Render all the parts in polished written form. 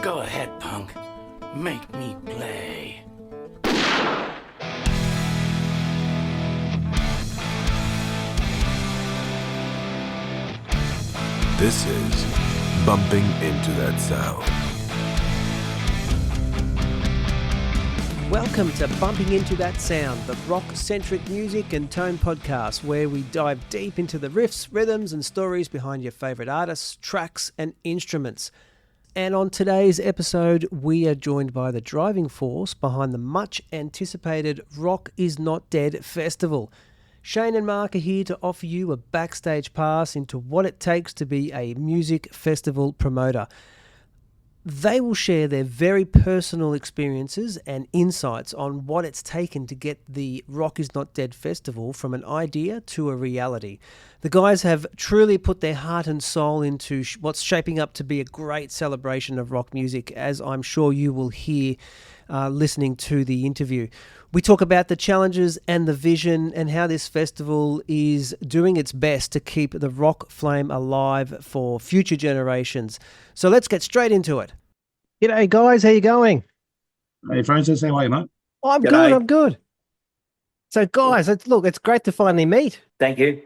Go ahead, punk. Make me play. This is Bumping Into That Sound. Welcome to Bumping Into That Sound, the rock-centric music and tone podcast where we dive deep into the riffs, rhythms and stories behind your favourite artists, tracks and instruments. And on today's episode, we are joined by the driving force behind the much-anticipated Rock Is Not Dead festival. Shane and Mark are here to offer you a backstage pass into what it takes to be a music festival promoter. They will share their very personal experiences and insights on what it's taken to get the Rock Is Not Dead festival from an idea to a reality. The guys have truly put their heart and soul into what's shaping up to be a great celebration of rock music, as I'm sure you will hear listening to the interview. We talk about the challenges and the vision and how this festival is doing its best to keep the rock flame alive for future generations. So let's get straight into it. G'day guys, how you going? Hey Francis, how are you, mate? I'm good. So guys, it's great to finally meet. Thank you.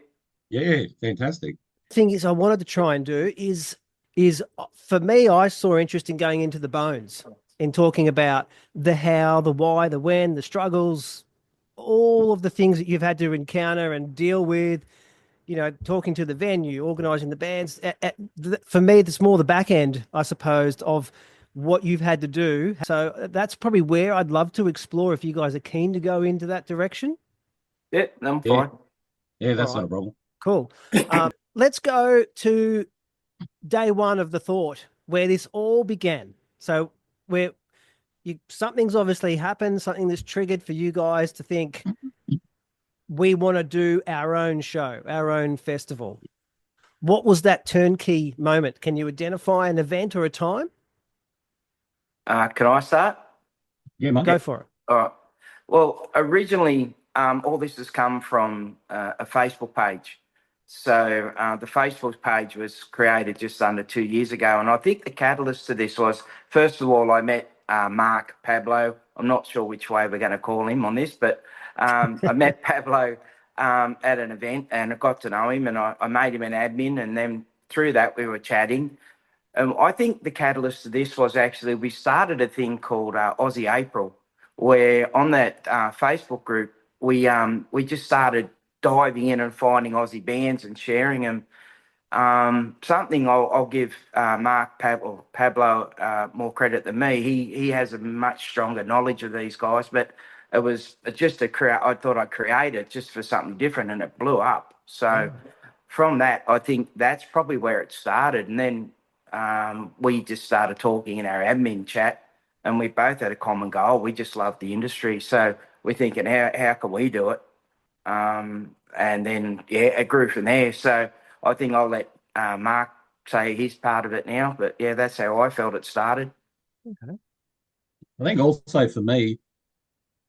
Yeah, fantastic. Thing is I wanted to try and do is for me, I saw interest in going into the bones, in talking about the how, the why, the when, the struggles, all of the things that you've had to encounter and deal with, you know, talking to the venue, organising the bands. For me, it's more the back end, I suppose, of what you've had to do. So that's probably where I'd love to explore if you guys are keen to go into that direction. Yeah, I'm fine. Yeah, that's All not a problem. Cool. Let's go to day one of the thought, where this all began. So something's obviously happened, something that's triggered for you guys to think we want to do our own show, our own festival. What was that turnkey moment? Can you identify an event or a time? Can I start? Yeah, mate. Go for it. All right. Well, originally, all this has come from a Facebook page. So the Facebook page was created just under 2 years ago. And I think the catalyst to this was, first of all, I met Mark Pablo. I'm not sure which way we're going to call him on this, but I met Pablo at an event and I got to know him and I made him an admin. And then through that, we were chatting. I think the catalyst to this was actually we started a thing called Aussie April, where on that Facebook group, we just started diving in and finding Aussie bands and sharing them. Something I'll give Pablo more credit than me. He has a much stronger knowledge of these guys, but it was just I thought I'd create it just for something different, and it blew up. So from that, I think that's probably where it started. And then we just started talking in our admin chat, and we both had a common goal. We just loved the industry. So we're thinking, how can we do it? And then, it grew from there. So I think I'll let Mark say he's part of it now. But, yeah, that's how I felt it started. Okay. I think also for me,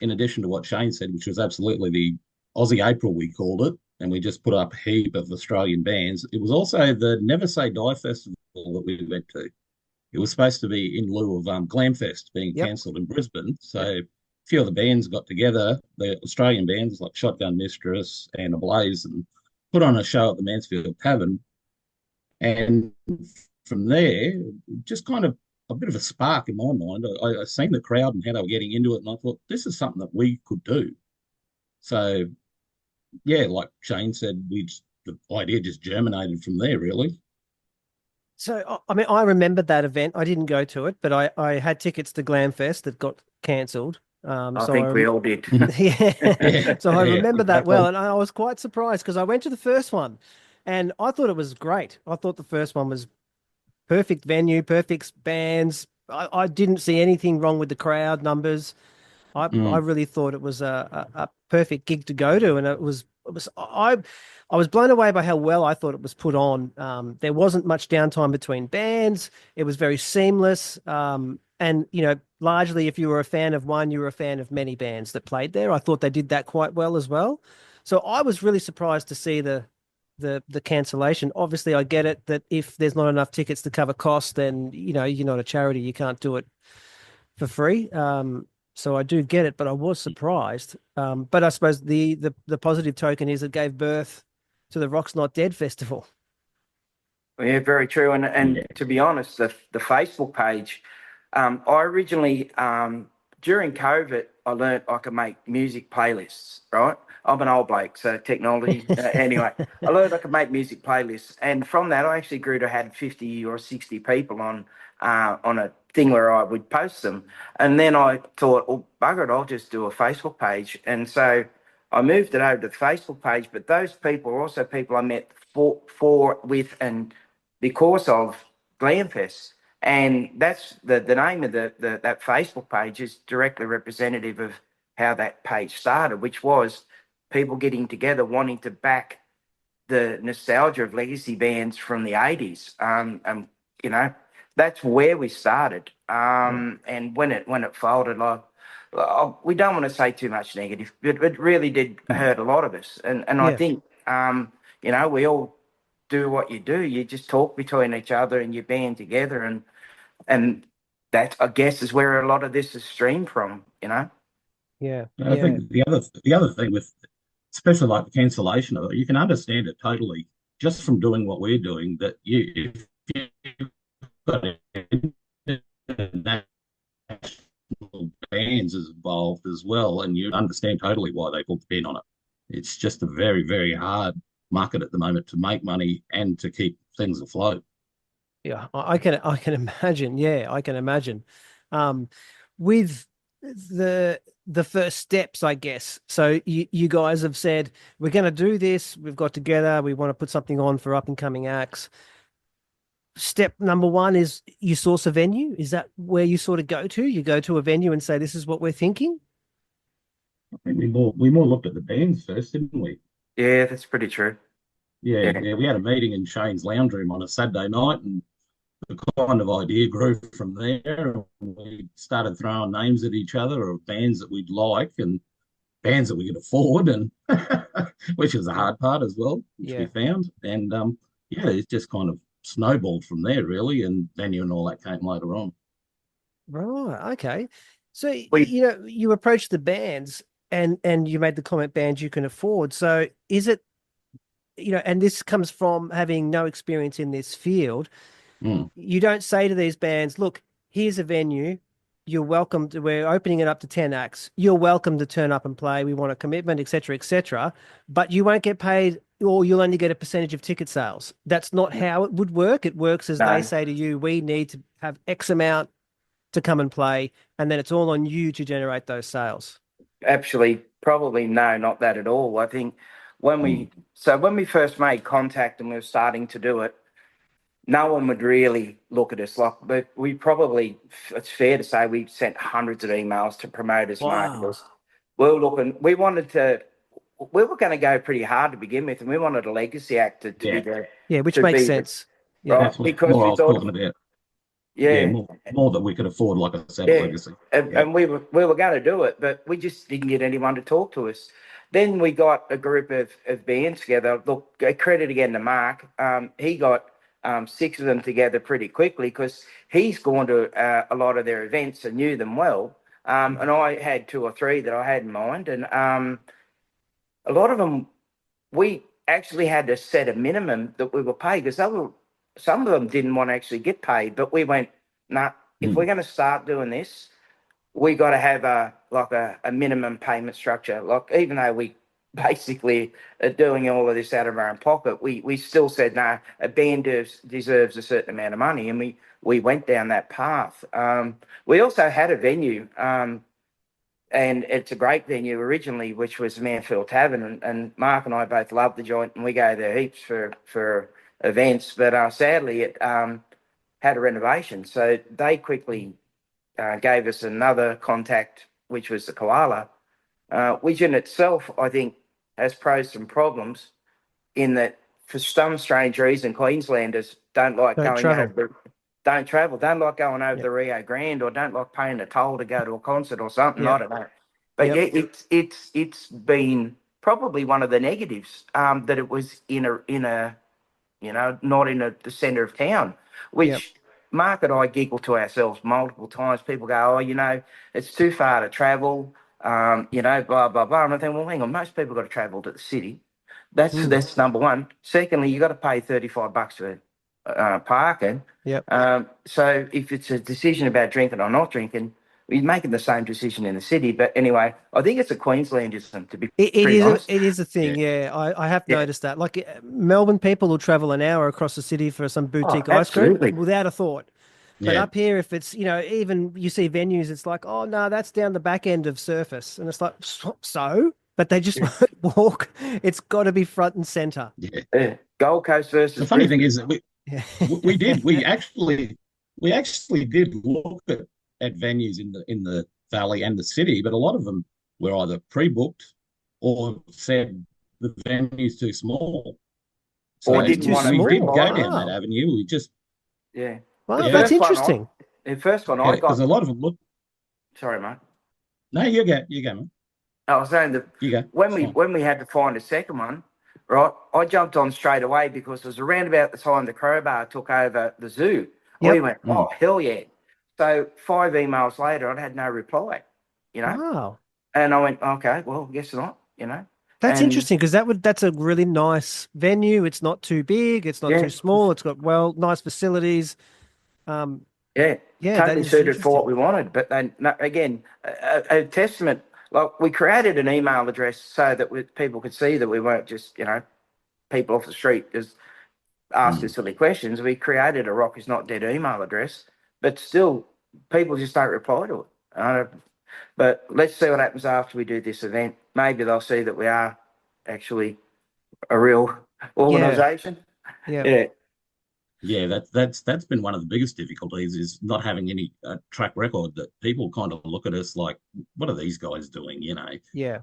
in addition to what Shane said, which was absolutely the Aussie April, we called it, and we just put up a heap of Australian bands, it was also the Never Say Die festival that we went to. It was supposed to be in lieu of Glamfest being cancelled in Brisbane. So a few of the bands got together, the Australian bands like Shotgun Mistress and Ablaze, and put on a show at the Mansfield Tavern. And from there, just kind of a bit of a spark in my mind. I seen the crowd and how they were getting into it, and I thought, this is something that we could do. So, yeah, like Shane said, the idea just germinated from there, really. So, I mean, I remembered that event. I didn't go to it, but I had tickets to Glamfest that got cancelled. I think we all did. Yeah. So I remember that exactly. well. And I was quite surprised because I went to the first one and I thought it was great. I thought the first one was perfect venue, perfect bands. I didn't see anything wrong with the crowd numbers. I really thought it was a perfect gig to go to. And I was blown away by how well I thought it was put on. There wasn't much downtime between bands. It was very seamless. And, you know, largely if you were a fan of one, you were a fan of many bands that played there. I thought they did that quite well as well. So I was really surprised to see the the cancellation. Obviously, I get it that if there's not enough tickets to cover costs, then you're not a charity, you can't do it for free. So I do get it, but I was surprised. But I suppose the positive token is it gave birth to the Rock's Not Dead Festival. Yeah, very true. And Yeah. to be honest, the Facebook page, I originally during COVID, I learned I could make music playlists. Right, I'm an old bloke, so technology. Anyway, I learned I could make music playlists, and from that, I actually grew to had 50 or 60 people on a thing where I would post them. And then I thought, well, bugger it, I'll just do a Facebook page, and so I moved it over to the Facebook page. But those people are also people I met with and because of Glamfest. And that's the name of that Facebook page is directly representative of how that page started, which was people getting together wanting to back the nostalgia of legacy bands from the 80s. You know, that's where we started. And when it folded, like, we don't want to say too much negative, but it really did hurt a lot of us. And I Yeah. think, we all do what you do. You just talk between each other and you band together, and that, I guess, is where a lot of this is streamed from. Yeah. I Yeah. think the other thing with, especially like the cancellation of it, you can understand it totally just from doing what we're doing. That if you've got international bands is involved as well, and you understand totally why they put the pin on it. It's just a very, very hard market at the moment to make money and to keep things afloat. Yeah, I can imagine. Yeah, I can imagine. Um, with the first steps, I guess. So you guys have said we're going to do this. We've got together. We want to put something on for up and coming acts. Step number one is you source a venue. Is that where you sort of go to? You go to a venue and say, "This is what we're thinking." I think we more looked at the bands first, didn't we? Yeah, that's pretty true. Yeah, Yeah. yeah. We had a meeting in Shane's lounge room on a Saturday night, and the kind of idea grew from there. We started throwing names at each other of bands that we'd like and bands that we could afford, and which was the hard part as well, which we Yeah. found. And yeah, it just kind of snowballed from there, really. And venue and all that came later on. Right. Okay. So We you approach the bands and you made the comment bands you can afford. So is it and this comes from having no experience in this field. Mm. You don't say to these bands, look, here's a venue. You're welcome to, we're opening it up to 10 acts. You're welcome to turn up and play. We want a commitment, etc., etc. But you won't get paid or you'll only get a percentage of ticket sales. That's not how it would work. It works as they No, say to you, we need to have X amount to come and play. And then it's all on you to generate those sales. actually, probably no, not that at all. I think Mm. when we first made contact and we were starting to do it, no one would really look at us like, but we probably, it's fair to say, we sent hundreds of emails to promoters, Wow. marketers. We were going to go pretty hard to begin with, and we wanted a legacy act to be Yeah, there, Yeah, which to makes be sense. Yeah. right, that's what because more I we was thought, talking about. Yeah, yeah, more that we could afford, like I said, yeah, legacy. and, Yeah. and we were going to do it, but we just didn't get anyone to talk to us. Then we got a group of bands together. Look, credit again to Mark. He got six of them together pretty quickly because he's gone to a lot of their events and knew them well. And I had two or three that I had in mind, and a lot of them we actually had to set a minimum that we were paid because some of them didn't want to actually get paid, but we went, nah, if we're Mm. going to start doing this, we got to have a minimum payment structure. Like, even though we basically are doing all of this out of our own pocket, we still said no. A band deserves a certain amount of money, and we went down that path. We also had a venue, and it's a great venue originally, which was Manfield Tavern, and Mark and I both love the joint, and we go there heaps for events. But sadly, it had a renovation, so they quickly gave us another contact, which was the Koala, which in itself, I think, has pros and problems in that for some strange reason, Queenslanders don't like Don't going travel. over, don't travel, don't like going over Yep. the Rio Grande, or don't like paying a toll to go to a concert or something. I Yep. don't know. But Yep. yeah, it's been probably one of the negatives, that it was in a not in the centre of town, Yep. which Mark and I giggle to ourselves multiple times. People go, oh, it's too far to travel, blah, blah, blah. And I think, well, hang on, most people got to travel to the city. That's number one. Secondly, you got to pay $35 for parking. Yep. So if it's a decision about drinking or not drinking, you're making the same decision in the city. But anyway, I think it's a Queenslandism, to be pretty honest. It is a thing. Yeah, I have Yeah. noticed that. Like Melbourne people will travel an hour across the city for some Oh, boutique ice cream absolutely. without a thought. But Yeah. up here, if it's, even you see venues, it's like, oh no, that's down the back end of surface. And it's like, so? But they just won't walk. It's got to be front and center. Yeah. Yeah. Gold Coast The versus funny thing Brisbane. is that Yeah. we actually did look at venues in the valley and the city, but a lot of them were either pre-booked or said the venue's too small. Or So It's didn't too want to we be did small. go invited. down that Wow. avenue. We just Yeah. The Wow, yeah, that's first one interesting. the first one I because got. a lot of them look. Sorry, mate. No, you go, man. I was saying that You go. when It's we fine. when we had to find a second one, right? I jumped on straight away because it was around about the time the Crowbar took over the zoo. We Yep. went, Mm. oh hell yeah! So 5 emails later, I'd had no reply, Wow. and I went, okay, well, guess not. That's And interesting because that's a really nice venue. It's not too big, it's not yeah, too small, it's got nice facilities. Um, yeah, yeah, that totally is suited for what interesting. we wanted. But then again, a testament. Like we created an email address so that people could see that we weren't just people off the street just asking Mm. silly questions. We created a Rock is Not Dead email address, but still people just don't reply to it. But let's see what happens after we do this event. Maybe they'll see that we are actually a real Yeah, organisation. yeah, Yeah. Yeah, that's been one of the biggest difficulties is not having any track record that people kind of look at us like, what are these guys doing? yeah,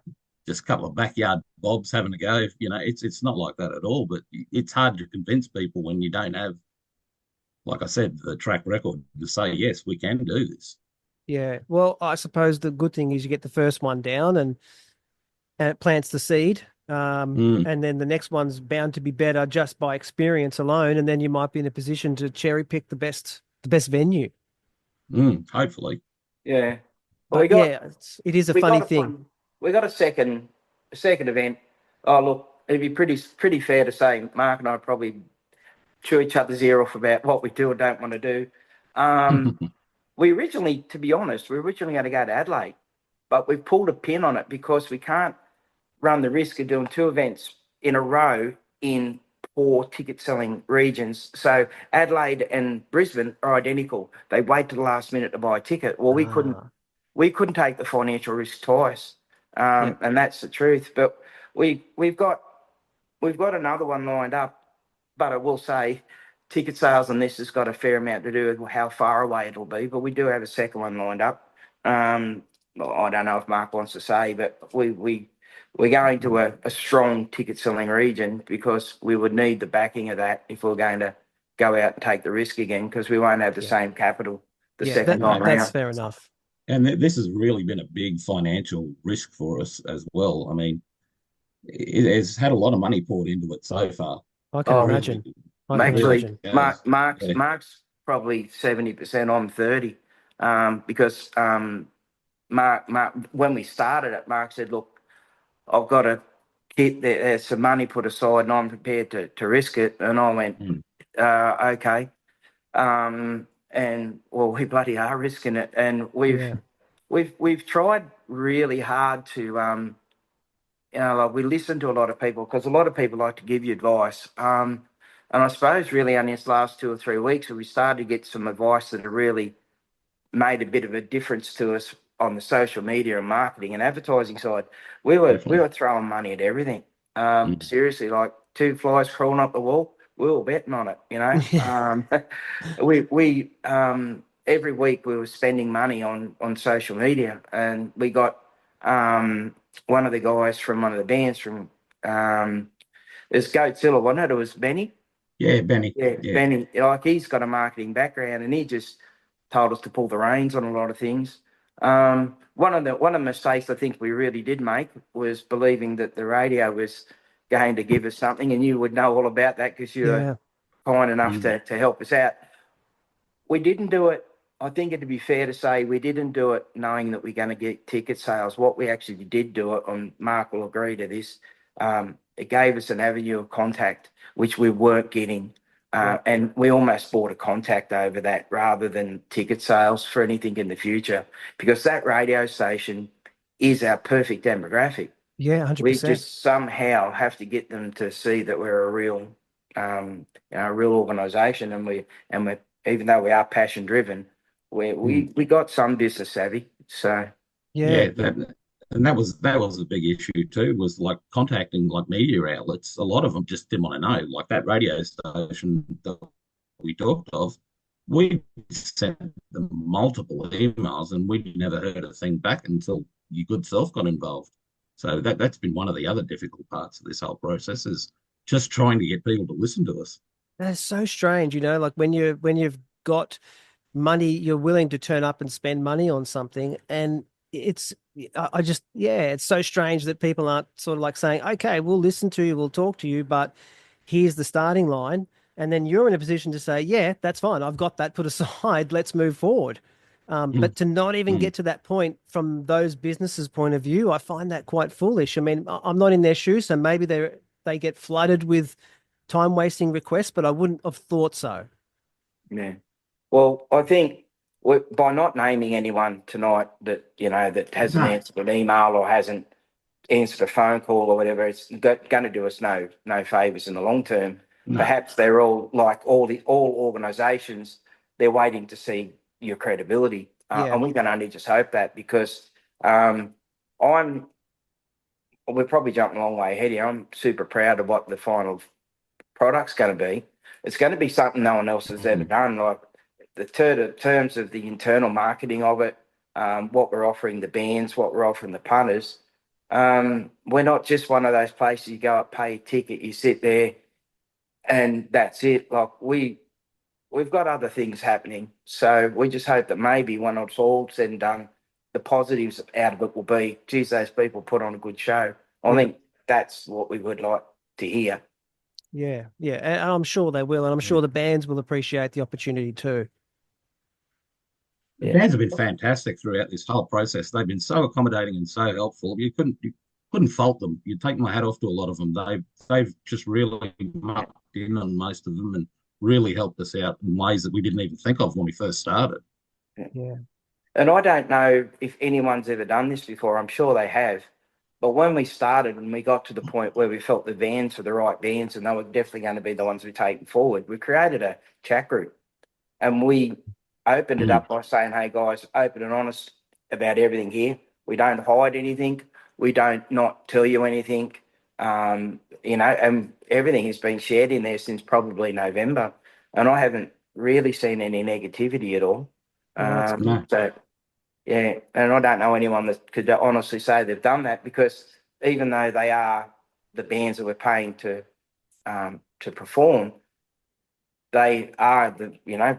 Just a couple of backyard bobs having a go. It's not like that at all. But it's hard to convince people when you don't have, like I said, the track record to say yes, we can do this. yeah. Well, I suppose the good thing is you get the first one down and it plants the seed. Mm, And then the next one's bound to be better just by experience alone, and then you might be in a position to cherry pick the best venue. hopefully. Yeah. Well, But yeah, it is a we funny got a thing. we got a second event. Oh look, it'd be pretty fair to say Mark and I probably chew each other's ear off about what we do or don't want to do. Um, to be honest, we originally going to go to Adelaide, but we've pulled a pin on it because we can't run the risk of doing two events in a row in poor ticket selling regions. So Adelaide and Brisbane are identical. They wait to the last minute to buy a ticket. Well, Ah, we couldn't take the financial risk twice, yep. and that's the truth. But we've got another one lined up, but I will say ticket sales on this has got a fair amount to do with how far away it'll be. But we do have a second one lined up. Well, I don't know if Mark wants to say, but we're going to a strong ticket selling region because we would need the backing of that if we're going to go out and take the risk again because we won't have the Yeah. same capital the Yeah, second time that's around. fair enough. And this has really been a big financial risk for us as well. I mean, it has had a lot of money poured into it so far. I can Oh, imagine. I can Really actually, imagine. has. Yeah. Mark's probably 70% on 30, because Mark, when we started it, Mark said, "Look, I've got a kit. There's some money put aside, and I'm prepared to risk it." And I went, Mm. "Okay." And well, we bloody are risking it, and Yeah. we've tried really hard to like we listen to a lot of people because a lot of people like to give you advice. And I suppose really only this last 2 or 3 weeks we started to get some advice that have really made a bit of a difference to us on the social media and marketing and advertising side. We Definitely. were throwing money at everything. Mm. Seriously, like two flies crawling up the wall, we were betting on it. We every week we were spending money on social media, and we got one of the guys from one of the bands from it's Goatzilla, wasn't it? It was Benny. Yeah, Benny. Yeah, Yeah. Benny. Like he's got a marketing background, and he just told us to pull the reins on a lot of things. One of the mistakes I think we really did make was believing that the radio was going to give us something, and you would know all about that because you were Yeah. kind enough Mm. to help us out. We didn't do it. I think it'd be fair to say we didn't do it knowing that we're going to get ticket sales. What we actually did do it, and Mark will agree to this, it gave us an avenue of contact, which we weren't getting. Yeah. And we almost bought a contact over that rather than ticket sales for anything in the future, because that radio station is our perfect demographic. Yeah, We 100%. just somehow have to get them to see that we're a real, a real organisation, and we're even though we are passion driven, we Mm. we we got some business savvy. So Yeah. Yeah, that was a big issue too, was like contacting like media outlets. A lot of them just didn't want to know. Like that radio station that we talked of, we sent them multiple emails and we never heard a thing back until your good self got involved. So that's been one of the other difficult parts of this whole process, is just trying to get people to listen to us. That's so strange, like when you've got money, you're willing to turn up and spend money on something. And it's, I just, yeah, it's so strange that people aren't sort of like saying, okay, we'll listen to you, we'll talk to you, but here's the starting line. And then you're in a position to say, yeah, that's fine. I've got that put aside. Let's move forward. But to not even Mm. get to that point from those businesses' point of view, I find that quite foolish. I mean, I'm not in their shoes, so maybe they get flooded with time wasting requests, but I wouldn't have thought so. yeah, well, I think by not naming anyone tonight that that hasn't No, answered an email or hasn't answered a phone call or whatever, it's going to do us no favors in the long term. no. Perhaps they're all like all organisations. They're waiting to see your credibility, Yeah. and we can only just hope that because I'm we're probably jumping a long way ahead here. I'm super proud of what the final product's going to be. It's going to be something no one else has ever Mm. done. Like the terms of the internal marketing of it, what we're offering the bands, what we're offering the punters. We're not just one of those places you go up, pay a ticket, you sit there, and that's it. Like we've got other things happening, so we just hope that maybe when it's all said and done, the positives out of it will be, geez, those people put on a good show. I Yeah. think that's what we would like to hear. Yeah. Yeah. And I'm sure they will. And I'm Yeah. sure the bands will appreciate the opportunity too. The Yeah. bands have been fantastic throughout this whole process. They've been so accommodating and so helpful. You couldn't fault them. You take my hat off to a lot of them. They've just really mucked in on most of them and really helped us out in ways that we didn't even think of when we first started. Yeah. And I don't know if anyone's ever done this before. I'm sure they have. But when we started and we got to the point where we felt the vans were the right vans and they were definitely going to be the ones we take forward, we created a chat group and we opened it Mm. up by saying, hey guys, open and honest about everything here. We don't hide anything. We don't not tell you anything. And everything has been shared in there since probably November. And I haven't really seen any negativity at all. Well, that's good. No. So yeah, and I don't know anyone that could honestly say they've done that because even though they are the bands that we're paying to perform, they are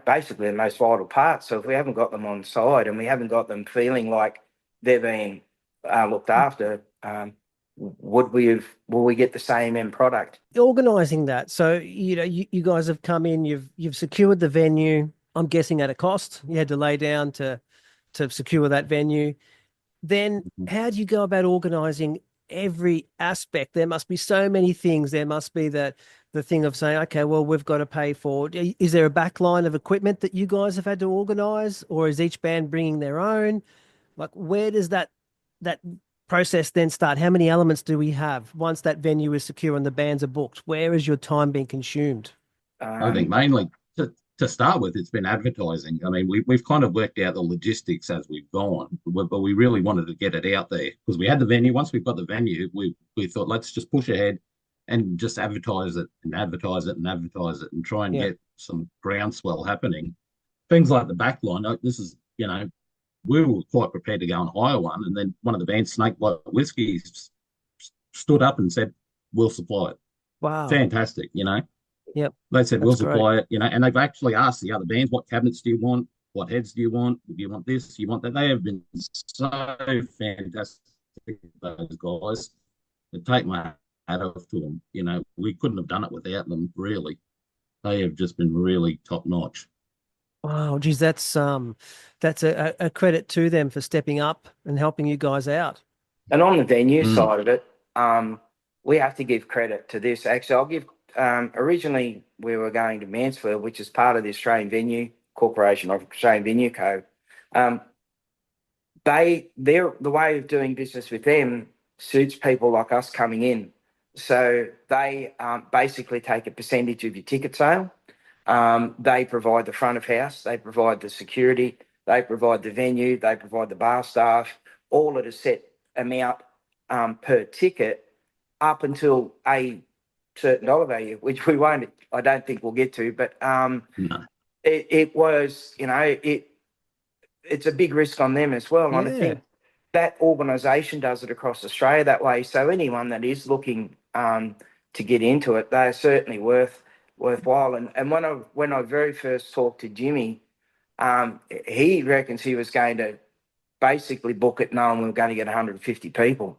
basically the most vital part. So if we haven't got them on side and we haven't got them feeling like they're being looked after, will we get the same end product? Organizing that. So, you guys have come in, you've secured the venue. I'm guessing at a cost. You had to lay down to secure that venue. Then how do you go about organizing every aspect? There must be so many things. There must be the thing of saying, okay, well, we've got to pay for. Is there a backline of equipment that you guys have had to organize, or is each band bringing their own? Like, where does that process then start? How many elements do we have once that venue is secure and the bands are booked? Where is your time being consumed? I think mainly to start with, it's been advertising. I mean, we've kind of worked out the logistics as we've gone, but we really wanted to get it out there because we had the venue. Once we've got the venue, we thought let's just push ahead and just advertise it and advertise it and advertise it and try and Yeah. get some groundswell happening. Things like the back line. This is, we were quite prepared to go and hire one, and then one of the bands, Snake White Whiskey, stood up and said, "We'll supply it." Wow. Fantastic. Yep. They said, That's we'll great. supply it, and they've actually asked the other bands, what cabinets do you want? What heads do you want? Do you want this? Do you want that? They have been so fantastic, those guys. I take my hat off to them. You know, we couldn't have done it without them, really. They have just been really top notch. Wow, geez, that's a credit to them for stepping up and helping you guys out. And on the venue Mm. side of it, we have to give credit to this. Actually, I'll give. Originally, we were going to Mansfield, which is part of the Australian Venue Corporation of Australian Venue Co. Um, the way of doing business with them suits people like us coming in. So they basically take a percentage of your ticket sale. They provide the front of house, they provide the security, they provide the venue, they provide the bar staff, all at a set amount per ticket up until a certain dollar value, which we won't, I don't think we'll get to, but No. it was, it's a big risk on them as well. And I Yeah, think that organisation does it across Australia that way. So anyone that is looking to get into it, they are certainly worthwhile. And when I very first talked to Jimmy, he reckons he was going to basically book it knowing we were going to get 150 people.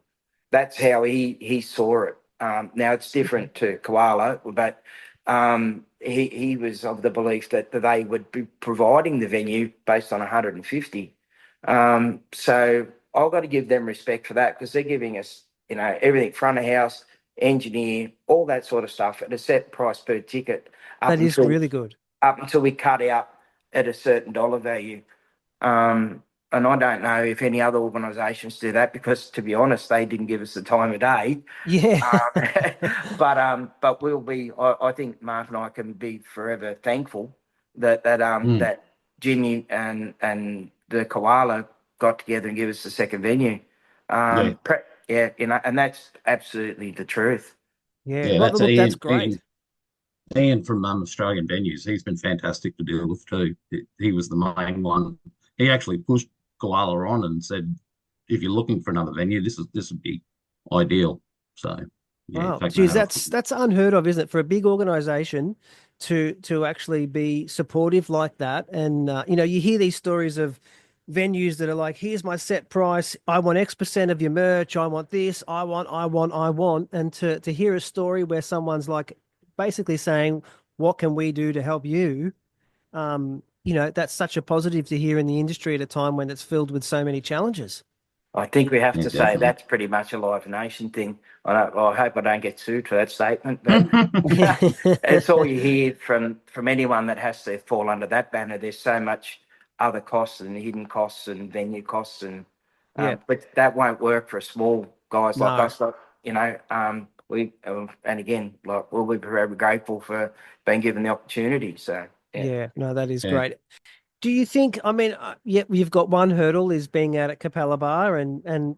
That's how he saw it. Now it's different to Koala, but he was of the belief that they would be providing the venue based on 150. So I've got to give them respect for that because they're giving us, everything front of house, engineer, all that sort of stuff at a set price per ticket up that is until really good. up until we cut out at a certain dollar value. Um, and I don't know if any other organisations do that because, to be honest, they didn't give us the time of day. Yeah. But we'll be. I think Mark and I can be forever thankful Mm. that Jimmy and the Koala got together and give us the second venue. Yeah. Yeah, and that's absolutely the truth. Yeah. Yeah. Well, That's look, that's Ian. great. Ian from Australian Venues. He's been fantastic to deal with too. He was the main one. He actually pushed Koala on and said, "If you're looking for another venue, this would be ideal." So, yeah, Wow. take my Geez, hat off to that's unheard of, isn't it? For a big organization to actually be supportive like that. And you hear these stories of venues that are like, here's my set price. I want X% of your merch. I want this. I want. And to hear a story where someone's like basically saying, what can we do to help you? That's such a positive to hear in the industry at a time when it's filled with so many challenges. I think we have Yeah, to say definitely. that's pretty much a Live Nation thing. I hope I don't get sued for that statement, but it's all you hear from anyone that has to fall under that banner. There's so much other costs and hidden costs and venue costs, and Yeah. but that won't work for small guys like No. us. Like we and again, like we'll be very grateful for being given the opportunity. So yeah. Yeah. No, that is Yeah, great. Do you think, I mean, yeah, you've got one hurdle is being out at Capella Bar and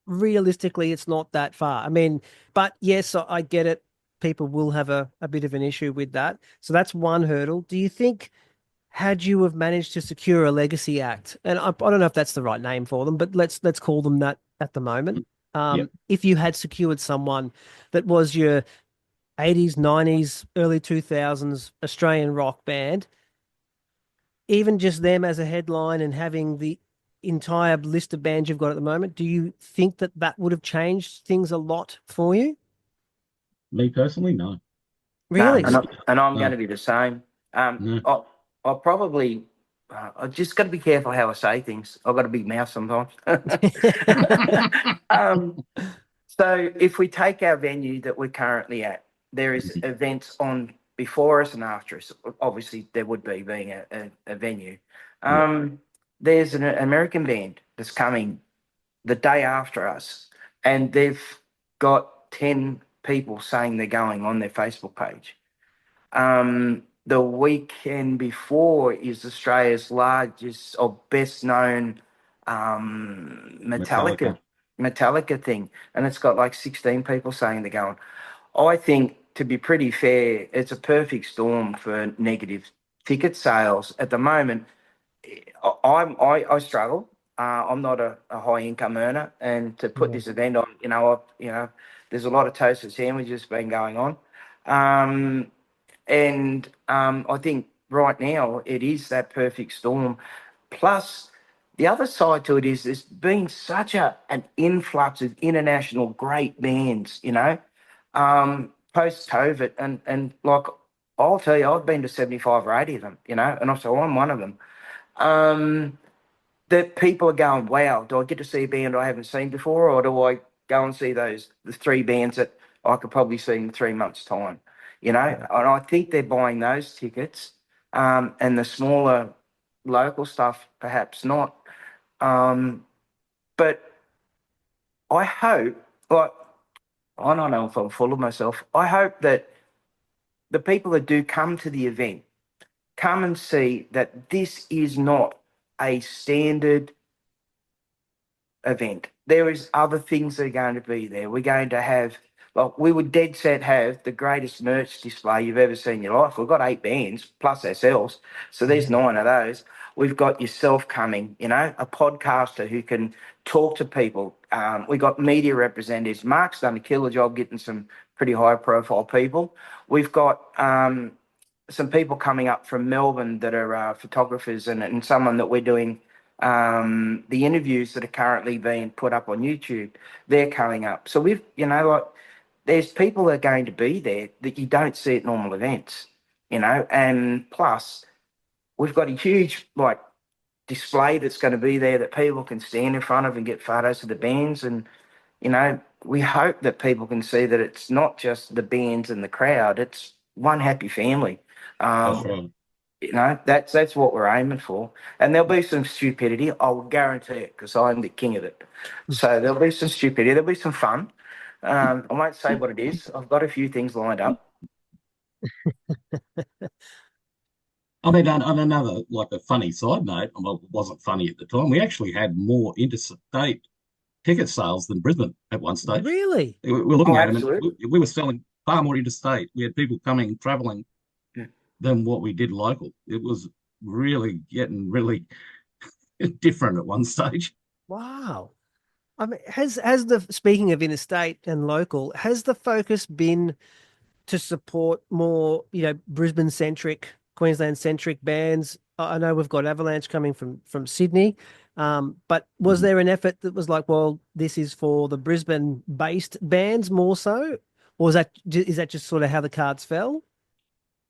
realistically it's not that far. I mean, but yes, I get it. People will have a bit of an issue with that. So that's one hurdle. Do you think had you have managed to secure a legacy act, and I don't know if that's the right name for them, but let's call them that at the moment. yeah. If you had secured someone that was your 80s, 90s, early 2000s Australian rock band, even just them as a headline and having the entire list of bands you've got at the moment, do you think that that would have changed things a lot for you? Me personally, no, No, Really? and I'm going no, to be the same. no. I probably I just got to be careful how I say things. I've got a big mouth sometimes. um, so if we take our venue that we're currently at, there is events on before us and after us. Obviously, there would be being a venue. Yeah, There's an American band that's coming the day after us, and they've got 10 people saying they're going on their Facebook page. The weekend before is Australia's largest or best known Metallica Metallica. Metallica thing, and it's got like 16 people saying they're going. I think, to be pretty fair, it's a perfect storm for negative ticket sales at the moment. I struggle. I'm not a high income earner, and to put Yeah. this event on, there's a lot of toasted sandwiches been going on. I think right now it is that perfect storm. Plus, the other side to it is there's been such an influx of international great bands, post COVID, and like I'll tell you, I've been to 75 or 80 of them, and so I'm one of them. Um, that people are going, wow, do I get to see a band I haven't seen before, or do I go and see the three bands that I could probably see in 3 months' time? Yeah. And I think they're buying those tickets, and the smaller local stuff perhaps not. But I hope, like, I don't know if I'm full of myself. I hope that the people that do come to the event come and see that this is not a standard event. There is other things that are going to be there. We're going to have, like, we would dead set have the greatest merch display you've ever seen in your life. We've got 8 bands plus ourselves, so there's 9 of those. We've got yourself coming, a podcaster who can talk to people. We've got media representatives. Mark's done a killer job getting some pretty high profile people. We've got some people coming up from Melbourne that are photographers, and someone that we're doing the interviews that are currently being put up on YouTube. They're coming up. So we've, like, there's people that are going to be there that you don't see at normal events, and plus we've got a huge, like, display that's going to be there that people can stand in front of and get photos of the bands. And, we hope that people can see that it's not just the bands and the crowd, it's one happy family. That's Um, right. that's what we're aiming for. And there'll be some stupidity, I'll guarantee it, because I'm the king of it. So there'll be some stupidity, there'll be some fun. I won't say what it is. I've got a few things lined up. I mean, on another, like, a funny side note, well, it wasn't funny at the time. We actually had more interstate ticket sales than Brisbane at one stage. Really? We're looking Oh, at them, and absolutely. we were selling far more interstate. We had people coming, traveling Yeah. than what we did local. It was really getting really different at one stage. Wow. I mean, has the speaking of interstate and local, has the focus been to support more, Brisbane centric, Queensland centric bands? I know we've got Avalanche coming from Sydney, but was Mhm. there an effort that was like, well, this is for the Brisbane based bands more so, or is that just sort of how the cards fell?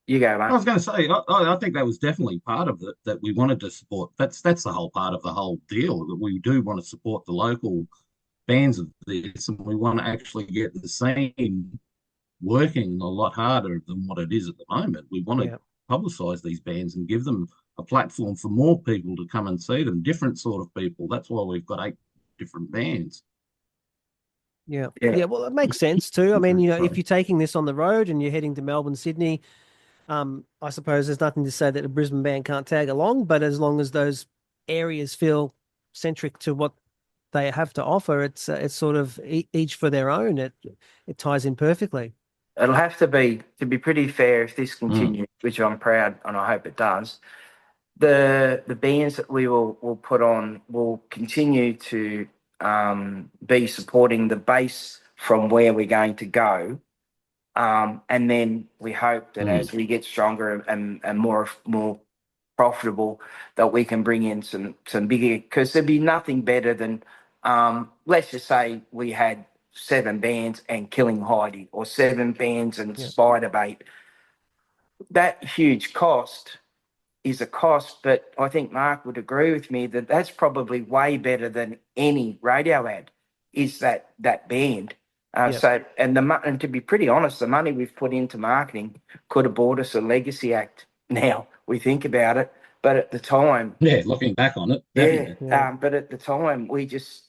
You go, I mate. was going to say, I think that was definitely part of it that we wanted to support. That's the whole part of the whole deal, that we do want to support the local bands of this, and we want to actually get the scene working a lot harder than what it is at the moment. We want to Yeah, publicise these bands and give them a platform for more people to come and see them, different sort of people. That's why we've got 8 different bands. yeah, Yeah. yeah. Well, it makes sense too. I mean, if Sorry. you're taking this on the road and you're heading to Melbourne, Sydney, I suppose there's nothing to say that a Brisbane band can't tag along, but as long as those areas feel centric to what they have to offer, it's sort of each for their own. It ties in perfectly. It'll have to be pretty fair if this Mm. continues, which I'm proud and I hope it does. The bands that we will put on will continue to be supporting the base from where we're going to go. And then we hope that Mm. as we get stronger and more profitable, that we can bring in some bigger, because there'd be nothing better than, let's just say we had 7 bands and Killing Heidi, or 7 bands and Yeah, Spider Bait. That huge cost is a cost, but I think Mark would agree with me that that's probably way better than any radio ad. Is that band? yeah, And to be pretty honest, the money we've put into marketing could have bought us a legacy act. Now we think about it, but at the time, Yeah, looking back on it, yeah. definitely. yeah, But at the time, we just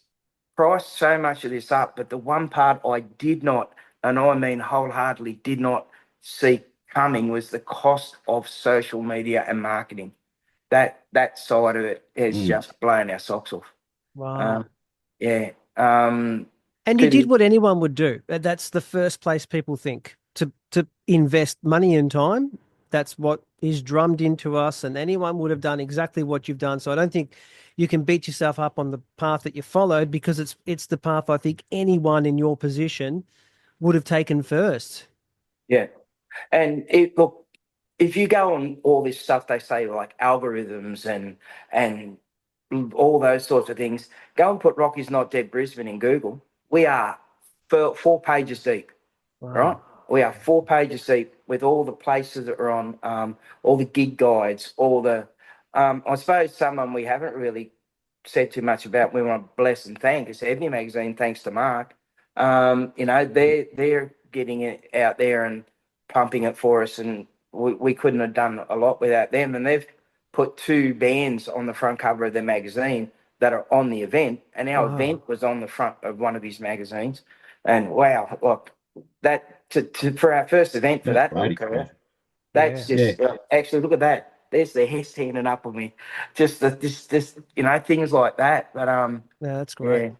priced so much of this up. But the one part I did not, and I mean wholeheartedly did not see coming, was the cost of social media and marketing. That side of it has Mm. just blown our socks off. wow. Um, yeah. And you Pretty. did what anyone would do. That's the first place people think to invest money and time. That's what is drummed into us, and anyone would have done exactly what you've done. So I don't think you can beat yourself up on the path that you followed, because it's the path I think anyone in your position would have taken first. Yeah. And it look. if you go on all this stuff, they say like algorithms and all those sorts of things. Go and put Rocky's Not Dead Brisbane in Google. We are 4 pages deep, right? Wow. We are 4 pages deep with all the places that are on, all the gig guides, all the. I suppose someone we haven't really said too much about. We want to bless and thank is Heavy Magazine, thanks to Mark. They're getting it out there and pumping it for us, and we couldn't have done a lot without them. And they've put 2 bands on the front cover of their magazine that are on the event, and our Wow. event was on the front of one of his magazines. And wow, look, that for our first event for That's that little great. career, Yeah. that's Yeah. just actually look at that. There's the hair standing up on me. Just this things like that. But No, that's great. yeah.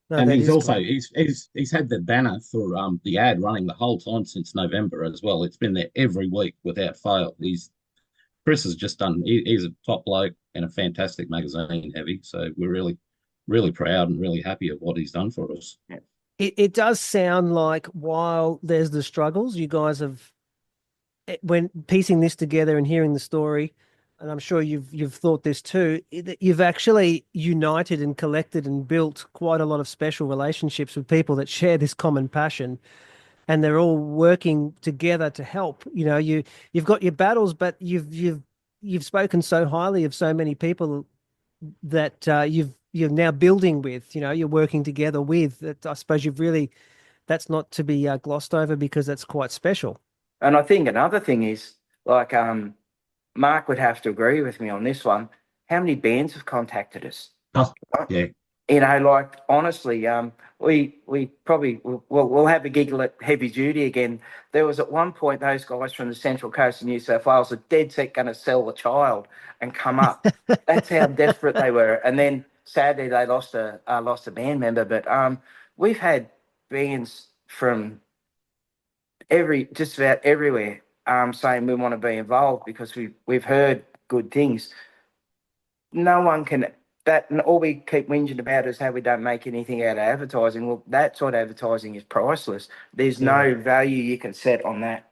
No, And that he's is also great. he's had the banner for the ad running the whole time since November as well. It's been there every week without fail. Chris has just done. He's a top bloke and a fantastic magazine, Heavy. So we're really proud and really happy of what he's done for us. It does sound like while there's the struggles, you guys have when piecing this together and hearing the story, and I'm sure you've thought this too, that you've actually united and collected and built quite a lot of special relationships with people that share this common passion, and they're all working together to help. You've got your battles, but you've spoken so highly of so many people that you're now building with. You're working together with. That I suppose you've really that's not to be glossed over because that's quite special. And I think another thing is like Mark would have to agree with me on this one. How many bands have contacted us? Oh, yeah. Like honestly, we probably we'll have a giggle at Heavy Duty again. There was at one point those guys from the Central Coast of New South Wales are dead set going to sell the child and come up. That's how desperate they were. And then sadly they lost a band member. But we've had bands from just about everywhere saying we want to be involved because we've heard good things. No one can that and all we keep whinging about is how we don't make anything out of advertising. Well, that sort of advertising is priceless. There's Yeah. no value you can set on that.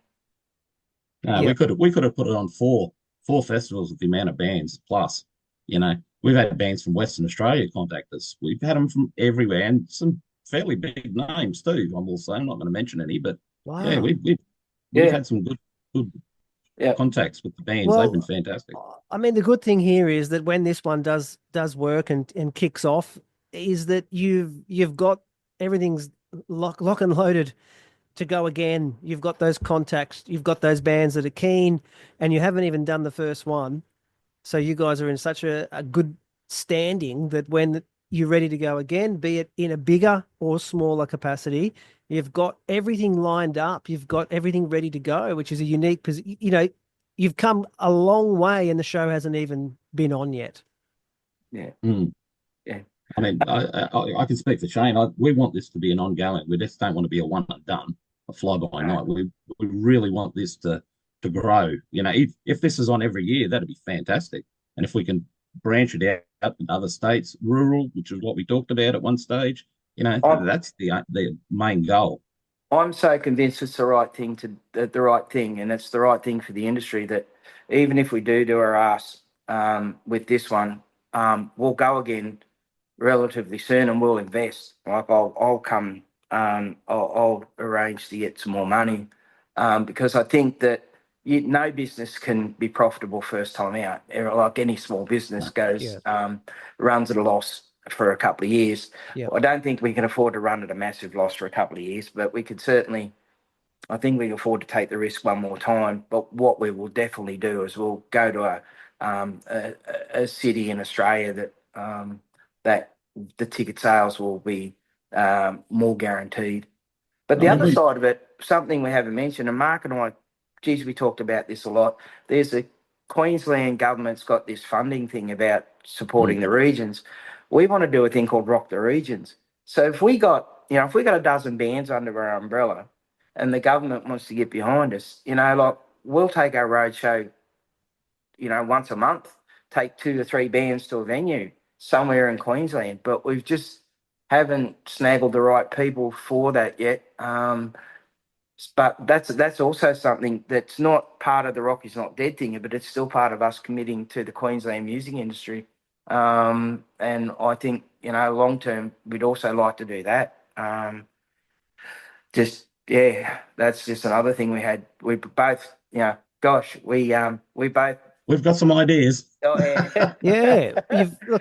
No, Yeah. we could have put it on four festivals with the amount of bands plus. We've had bands from Western Australia contact us. We've had them from everywhere and some fairly big names too. I will say I'm not going to mention any, but yeah, Wow. we've Yeah, had some good yeah. contacts with the bands. They've been Well, fantastic. I mean, the good thing here is that when this one does work and kicks off, is that you've got everything's lock and loaded to go again. You've got those contacts, you've got those bands that are keen, and you haven't even done the first one. So you guys are in such a good standing that when you're ready to go again, be it in a bigger or smaller capacity, you've got everything lined up. You've got everything ready to go, which is a unique position. You've come a long way and the show hasn't even been on yet. Yeah, Mm. yeah. I mean, I can speak for Shane. We want this to be an ongoing. We just don't want to be a one and done, a fly by night. We really want this to grow. If this is on every year, that'd be fantastic. And if we can branch it out in other states, rural, which is what we talked about at one stage, I'm that's the main goal. I'm so convinced it's the right thing, and it's the right thing for the industry that even if we do our ass with this one, we'll go again relatively soon, and we'll invest. Like I'll come, I'll arrange to get some more money, because I think that no business can be profitable first time out. Like any small business Yeah. runs at a loss for a couple of years. Yeah. I don't think we can afford to run at a massive loss for a couple of years, but we could certainly. I think we can afford to take the risk one more time. But what we will definitely do is we'll go to a city in Australia that the ticket sales will be more guaranteed. But I the mean, other side of it, something we haven't mentioned, and Mark and I, geez, we talked about this a lot. There's a Queensland government's got this funding thing about mm, supporting the regions. We want to do a thing called Rock the Regions. So if we got a dozen bands under our umbrella, and the government wants to get behind us, like we'll take our roadshow, once a month, take 2 to 3 bands to a venue somewhere in Queensland, but we've just haven't snaggled the right people for that yet. But that's also something that's not part of the Rock is Not Dead thing, but it's still part of us committing to the Queensland music industry. And I think, long term, we'd also like to do that. Yeah, that's just another thing we had. We both, gosh, we both. We've got some ideas. Oh, yeah. Yeah,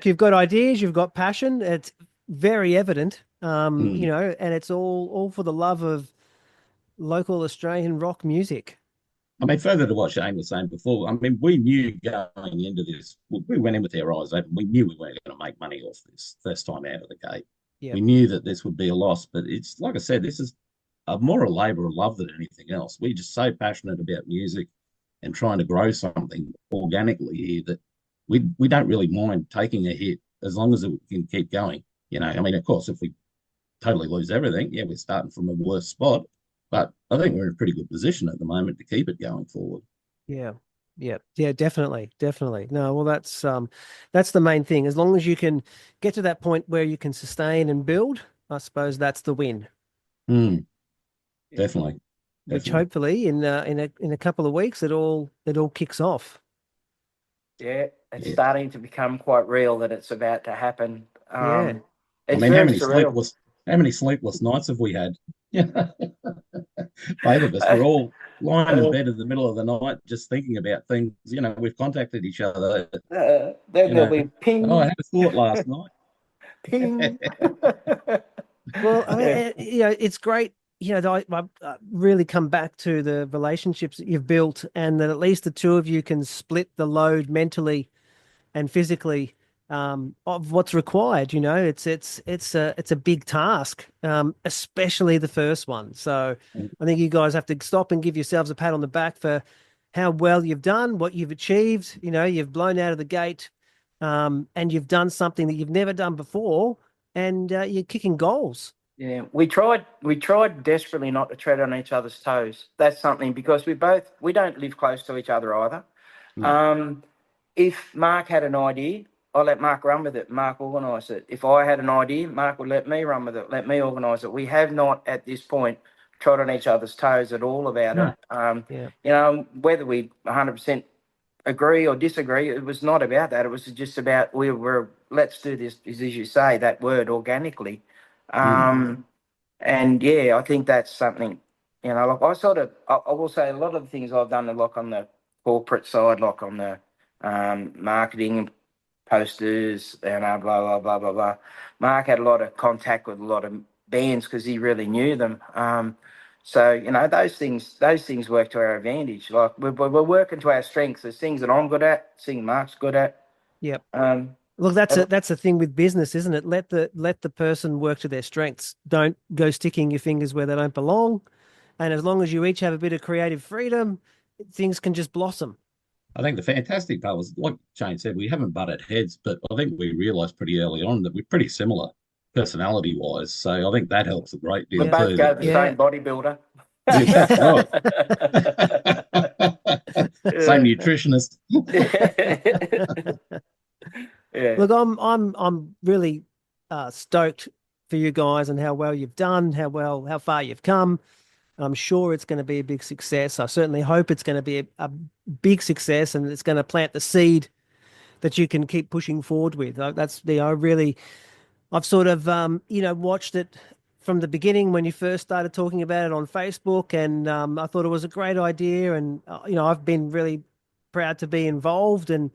you've got ideas, you've got passion. It's very evident, Mm. and it's all for the love of local Australian rock music. I mean, further to what Shane was saying before, I mean, we knew going into this, we went in with our eyes open. We knew we weren't going to make money off this first time out of the gate. Yeah, We knew that this would be a loss, but it's like I said, this is more a labour of love than anything else. We're just so passionate about music and trying to grow something organically here that we don't really mind taking a hit as long as it can keep going. I mean, of course, if we totally lose everything, yeah, we're starting from a worse spot. But I think we're in a pretty good position at the moment to keep it going forward. yeah, yeah, definitely, definitely. No, well, that's the main thing. As long as you can get to that point where you can sustain and build, I suppose that's the win. Mm, definitely, Which definitely. hopefully in a couple of weeks it all kicks off. Yeah, it's Yeah. starting to become quite real that it's about to happen. Yeah. I It's mean, very surreal. how many sleepless nights have we had? Yeah, both of us. We're all lying in bed in the middle of the night, just thinking about things. We've contacted each other. Then You there'll know, be oh, I ping, had a thought last night. ping. Well, I mean, Yeah. it's great. I really come back to the relationships that you've built, and that at least the two of you can split the load mentally and physically of what's required. It's a big task, especially the first one. So I think you guys have to stop and give yourselves a pat on the back for how well you've done, what you've achieved. You've blown out of the gate, and you've done something that you've never done before, and you're kicking goals. Yeah, we tried desperately not to tread on each other's toes. That's something because we don't live close to each other either. No, Um, if Mark had an idea, I let Mark run with it. Mark organise it. If I had an idea, Mark would let me run with it. Let me organise it. We have not at this point trod on each other's toes at all about no. it. Yeah. Whether we 100% agree or disagree, it was not about that. It was just about we were let's do this, as you say, that word organically. Mm, And yeah, I think that's something, like I will say a lot of the things I've done are like on the corporate side, like on the marketing posters and blah, blah, blah, blah, blah. Mark had a lot of contact with a lot of bands because he really knew them. So, those things work to our advantage. Like we're working to our strengths. There's things that I'm good at, things Mark's good at. Yep. Um, Look, that's the thing with business, isn't it? Let the person work to their strengths. Don't go sticking your fingers where they don't belong. And as long as you each have a bit of creative freedom, things can just blossom. I think the fantastic part was, like Shane said, we haven't butted heads, but I think we realised pretty early on that we're pretty similar personality wise. So I think that helps a great we deal Yeah. both too. go the Yeah. same bodybuilder. Yeah, that's right. Same Yeah. nutritionist. Yeah. Look, I'm really stoked for you guys and how well you've done, how far you've come. I'm sure it's going to be a big success. I certainly hope it's going to be a big success, and it's going to plant the seed that you can keep pushing forward with. I've sort of watched it from the beginning when you first started talking about it on Facebook, and I thought it was a great idea, and I've been really proud to be involved and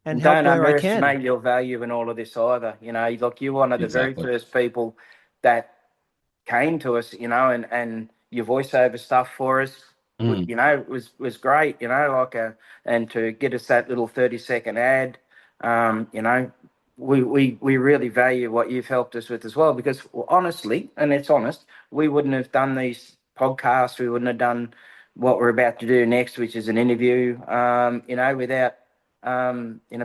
help Don't where I can. underestimate your value in all of this either. Look, you're one of the very Exactly. first people that came to us, and your voiceover stuff for us, Mm. was great, and to get us that little 30-second ad, we really value what you've helped us with as well, because honestly, and it's honest, we wouldn't have done these podcasts, we wouldn't have done what we're about to do next, which is an interview, without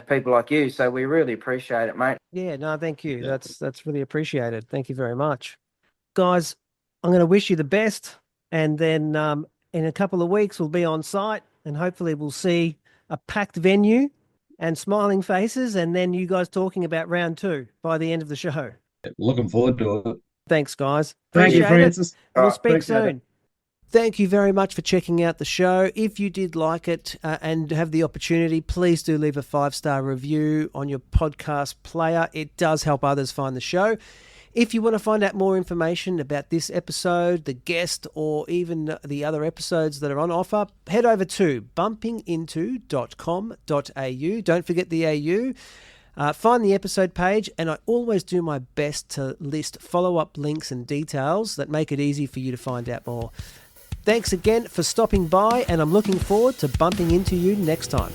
people like you. So we really appreciate it, mate. Yeah, no, thank you. Exactly. That's really appreciated. Thank you very much. Guys, I'm going to wish you the best. And then in a couple of weeks, we'll be on site and hopefully we'll see a packed venue and smiling faces. And then you guys talking about round two by the end of the show. Looking forward to it. Thanks, guys. Thank you, Appreciate it. Francis. All We'll right, speak Appreciate it. soon. Thank you very much for checking out the show. If you did like it and have the opportunity, please do leave a 5-star review on your podcast player. It does help others find the show. If you want to find out more information about this episode, the guest, or even the other episodes that are on offer, head over to bumpinginto.com.au. Don't forget the AU. Find the episode page, and I always do my best to list follow-up links and details that make it easy for you to find out more. Thanks again for stopping by, and I'm looking forward to bumping into you next time.